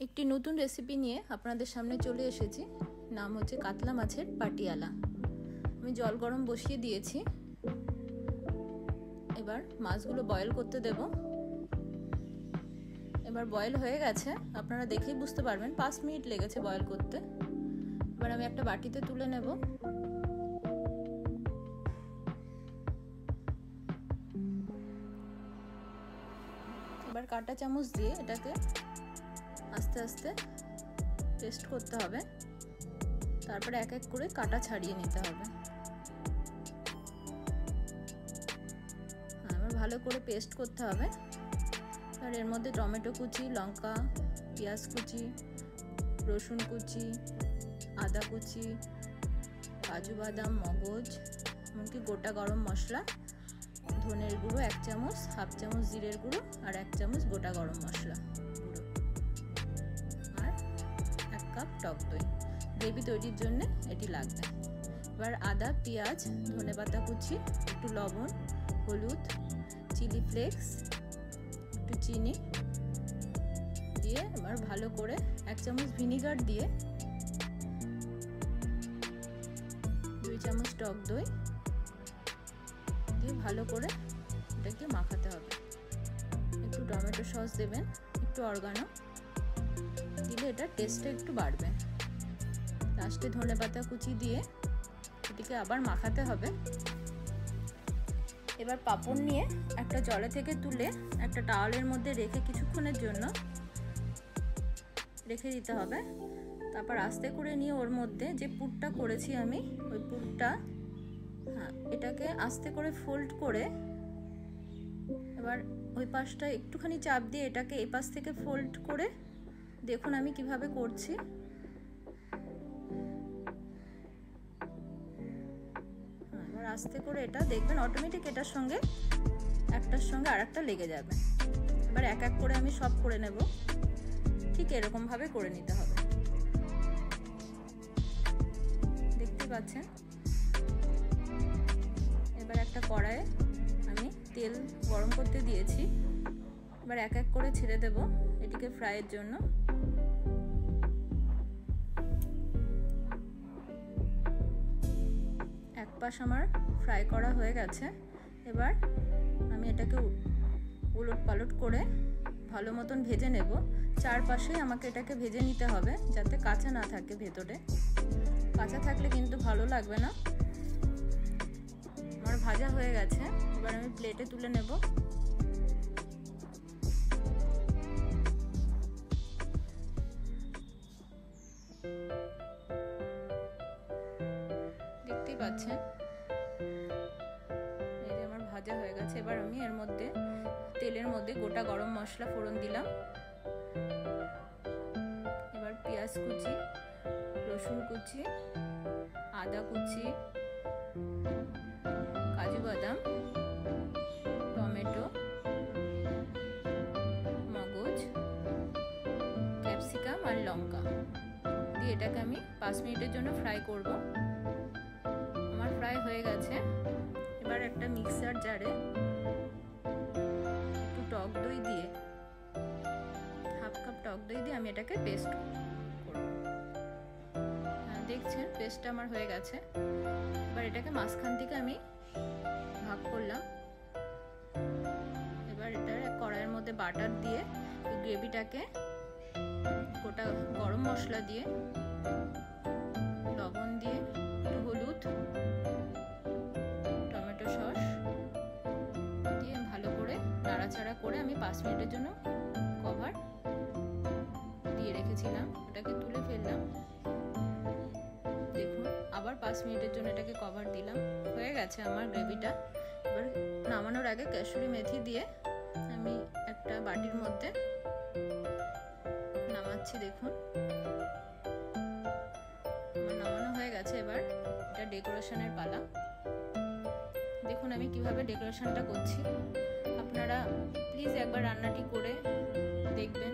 একটি নতুন রেসিপি নিয়ে আপনাদের সামনে চলে এসেছি। নাম হচ্ছে কাতলা মাছের পাটিয়ালা। আমি জল গরম বসিয়ে দিয়েছি, এবার মাছগুলো বয়েল করতে দেব। এবার বয়েল হয়ে গেছে, আপনারা দেখেই বুঝতে পারবেন 5 মিনিট লেগেছে বয়েল করতে। এবার আমি একটা বাটিতে তুলে নেব। এবার কাঁটা চামচ দিয়ে এটাকে আস্তে আস্তে পেস্ট করতে হবে, তারপরে এক এক করে কাঁটা ছাড়িয়ে নিতে হবে। এবার ভালো করে পেস্ট করতে হবে। আর এর মধ্যে টমেটো কুচি, লঙ্কা, পেঁয়াজ কুচি, রসুন কুচি, আদা কুচি, কাজু বাদাম, মগজ, এমনকি গোটা গরম মশলা, ধনের গুঁড়ো 1 চামচ, হাফ চামচ জিরের গুঁড়ো আর 1 চামচ গোটা গরম মশলা গুঁড়ো, আর 1 কাপ টক দই। গ্রেভি তৈরির জন্য এটি লাগবে। এবার আদা, পেঁয়াজ, ধনেপাতা কুচি, একটু লবণ, হলুদ, চিলি ফ্লেক্স, একটু চিনি দিয়ে এবার ভালো করে 1 চামচ ভিনিগার দিয়ে 2 চামচ টক দই দিয়ে ভালো করে এটাকে মাখাতে হবে। একটু টমেটো সস দেবেন, একটু অরগানো দিলে এটা টেস্টটা একটু বাড়বে। লাস্টে ধনেপাতা কুচি দিয়ে এটিকে আবার মাখাতে হবে। এবার পাঁপড় নিয়ে একটা জলে থেকে তুলে একটা টাওয়ালের মধ্যে রেখে কিছুক্ষণের জন্য রেখে দিতে হবে। তারপর আস্তে করে নিয়ে ওর মধ্যে যে পুরটা করেছি আমি, ওই পুরটা এটাকে আস্তে করে ফোল্ড করে এবার ওই পাশটা একটুখানি চাপ দিয়ে এটাকে এই পাশ থেকে ফোল্ড করে দেখুন আমি কিভাবে করছি। এবার আস্তে করে এটা দেখবেন অটোমেটিক এটার সঙ্গে একটার সঙ্গে আরেকটা লেগে যাবে। এবার এক এক করে আমি সব করে নেব। ঠিক এরকম ভাবে করে নিতে হবে। দেখতে পাচ্ছেন। এবার একটা কড়াইয়ে আমি তেল গরম করতে দিয়েছি। এবার এক এক করে ছেড়ে দেব এটিকে ফ্রাইয়ের জন্য। এক পাশ আমার ফ্রাই করা হয়ে গেছে। এবার আমি এটাকে উলট পালট করে ভালো মতন ভেজে নেব। চারপাশেই আমাকে এটাকে ভেজে নিতে হবে যাতে কাঁচা না থাকে ভেতরে। কাঁচা থাকলে কিন্তু ভালো লাগবে না। আমার ভাজা হয়ে গেছে, এবার আমি প্লেটে তুলে নেব। দেখতেই পাচ্ছেন এই যে আমার ভাজা হয়ে গেছে। এবার আমি এর মধ্যে তেলের মধ্যে গোটা গরম মশলা ফোড়ন দিলাম। এবার পেঁয়াজ কুচি, রসুন কুচি, আদা কুচি, কাজু বাদাম, টমেটো, মগজ, ক্যাপসিকাম আর লঙ্কা দিয়ে এটাকে আমি 5 মিনিটের জন্য ফ্রাই করব। আমার ফ্রাই হয়ে গেছে। এবার একটা মিক্সার জারে একটু টক দই দিয়ে, হাফ কাপ টক দই দিয়ে আমি এটাকে পেস্ট করব। দেখছেন পেস্টটা আমার হয়ে গেছে। এবার এটাকে মাঝখান থেকে আমি ভাগ করলাম। এবার এটা কড়াইয়ের মধ্যে বাটার দিয়ে গ্রেভিটাকে গোটা গরম মশলা দিয়ে, লবণ দিয়ে, একটু হলুদ, টমেটো সস দিয়ে ভালো করে নাড়াচাড়া করে আমি 5 মিনিটের জন্য কভার দিয়ে রেখেছিলাম। এটাকে তুলে ফেললাম। দেখুন আবার 5 মিনিটের জন্য এটাকে কভার দিলাম। হয়ে গেছে আমার গ্রেভিটা। এবার নামানোর আগে কাসুরি মেথি দিয়ে আমি একটা বাটির মধ্যে নামাচ্ছি। দেখুন আমার নামানো হয়ে গেছে। এবার এটা ডেকোরেশনের পালা। দেখুন আমি কিভাবে ডেকোরেশনটা করছি। আপনারা প্লিজ একবার রান্নাটি করে দেখবেন।